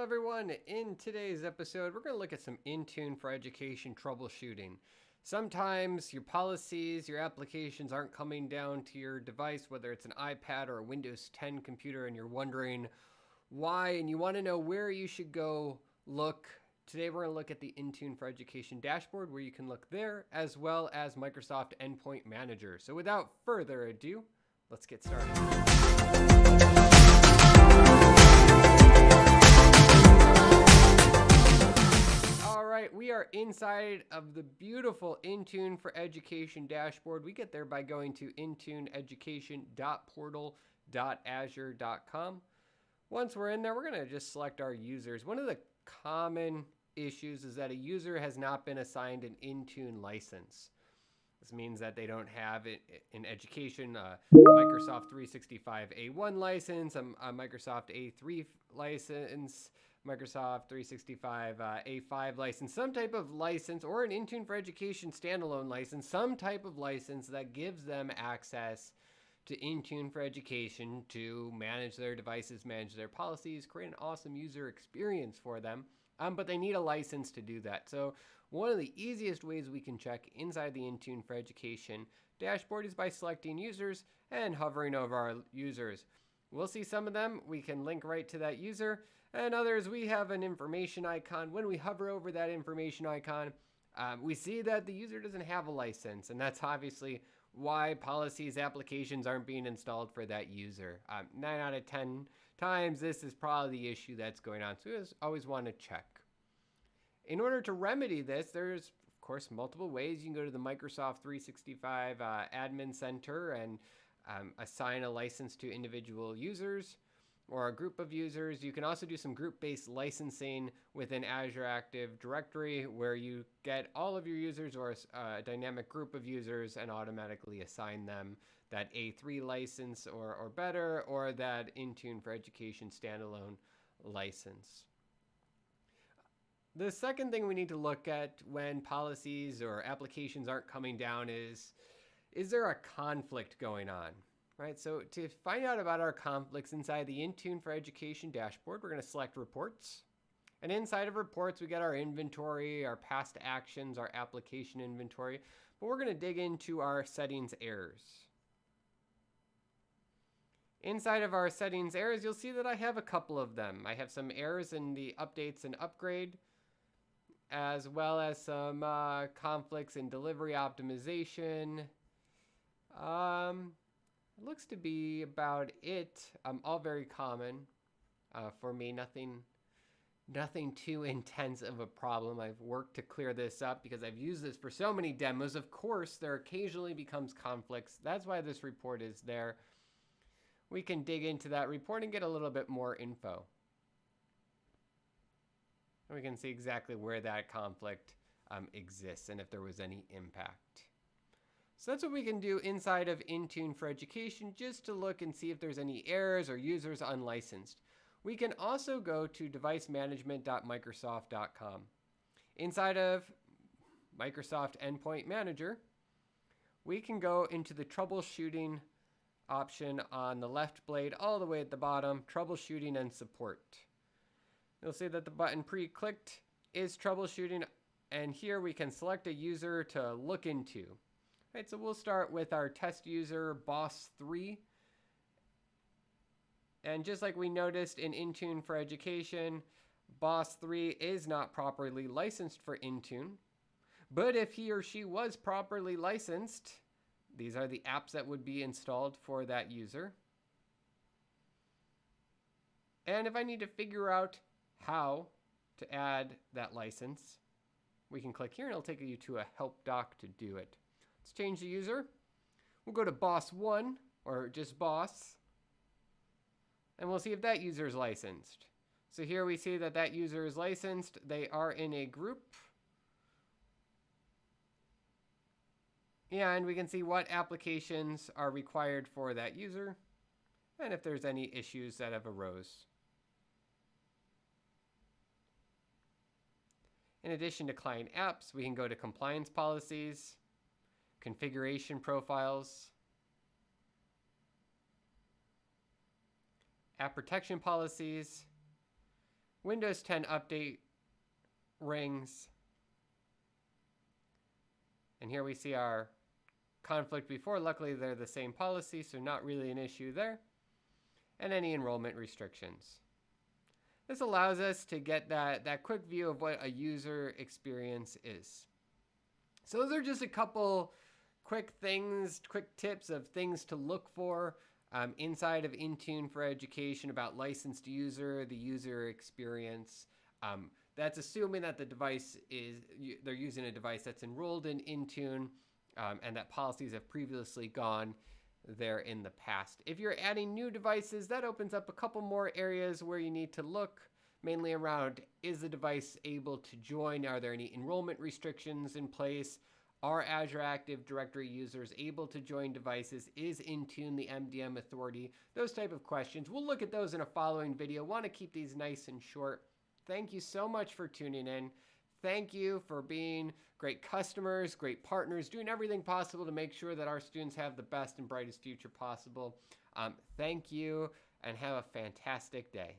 everyone. In today's episode, we're going to look at some Intune for Education troubleshooting. Sometimes your policies, your applications aren't coming down to your device, whether it's an iPad or a Windows 10 computer, and you're wondering why, and you want to know where you should go look. Today, we're going to look at the Intune for Education dashboard, where you can look there, as well as Microsoft Endpoint Manager. So without further ado, let's get started. We are inside of the beautiful Intune for Education dashboard. We get there by going to intuneeducation.portal.azure.com. Once we're in there, we're going to just select our users. One of the common issues is that a user has not been assigned an Intune license. This means that they don't have in education a Microsoft 365 A1 license, a Microsoft A3 license, Microsoft 365 A5 license, some type of license, or an Intune for Education standalone license, some type of license that gives them access to Intune for Education to manage their devices, manage their policies, create an awesome user experience for them. But they need a license to do that. So one of the easiest ways we can check inside the Intune for Education dashboard is by selecting users and hovering over our users. We'll see some of them. We can link right to that user. And others, we have an information icon. When we hover over that information icon, we see that the user doesn't have a license. And that's obviously why policies, applications aren't being installed for that user. 9 out of 10 times, this is probably the issue that's going on. So we always want to check. In order to remedy this, there's, of course, multiple ways. You can go to the Microsoft 365 Admin Center and assign a license to individual users or a group of users. You can also do some group-based licensing within Azure Active Directory, where you get all of your users or a dynamic group of users and automatically assign them that A3 license or better, or that Intune for Education standalone license. The second thing we need to look at when policies or applications aren't coming down is there a conflict going on? Right, so to find out about our conflicts inside the Intune for Education dashboard, we're going to select Reports. And inside of Reports, we get our inventory, our past actions, our application inventory. But we're going to dig into our settings errors. Inside of our settings errors, you'll see that I have a couple of them. I have some errors in the updates and upgrade, as well as some conflicts in delivery optimization. It looks to be about it. All very common for me. Nothing too intense of a problem. I've worked to clear this up because I've used this for so many demos. Of course, there occasionally becomes conflicts. That's why this report is there. We can dig into that report and get a little bit more info. And we can see exactly where that conflict exists and if there was any impact. So that's what we can do inside of Intune for Education, just to look and see if there's any errors or users unlicensed. We can also go to devicemanagement.microsoft.com. Inside of Microsoft Endpoint Manager, we can go into the troubleshooting option on the left blade all the way at the bottom, troubleshooting and support. You'll see that the button pre-clicked is troubleshooting, and here we can select a user to look into. Right, so we'll start with our test user, Boss3. And just like we noticed in Intune for Education, Boss3 is not properly licensed for Intune. But if he or she was properly licensed, these are the apps that would be installed for that user. And if I need to figure out how to add that license, we can click here and it'll take you to a help doc to do it. Let's change the user. We'll go to Boss1 or just Boss, and we'll see if that user is licensed. So here we see that that user is licensed. They are in a group. And we can see what applications are required for that user and if there's any issues that have arose. In addition to client apps, we can go to compliance policies, configuration profiles, app protection policies, Windows 10 update rings. And here we see our conflict before. Luckily, they're the same policy, so not really an issue there. And any enrollment restrictions. This allows us to get that quick view of what a user experience is. So those are just a couple quick tips of things to look for inside of Intune for Education about licensed user, the user experience. That's assuming that they're using a device that's enrolled in Intune and that policies have previously gone there in the past. If you're adding new devices, that opens up a couple more areas where you need to look, mainly around, is the device able to join? Are there any enrollment restrictions in place? Are Azure Active Directory users able to join devices? Is Intune the MDM authority? Those type of questions. We'll look at those in a following video. Want to keep these nice and short. Thank you so much for tuning in. Thank you for being great customers, great partners, doing everything possible to make sure that our students have the best and brightest future possible. Thank you, and have a fantastic day.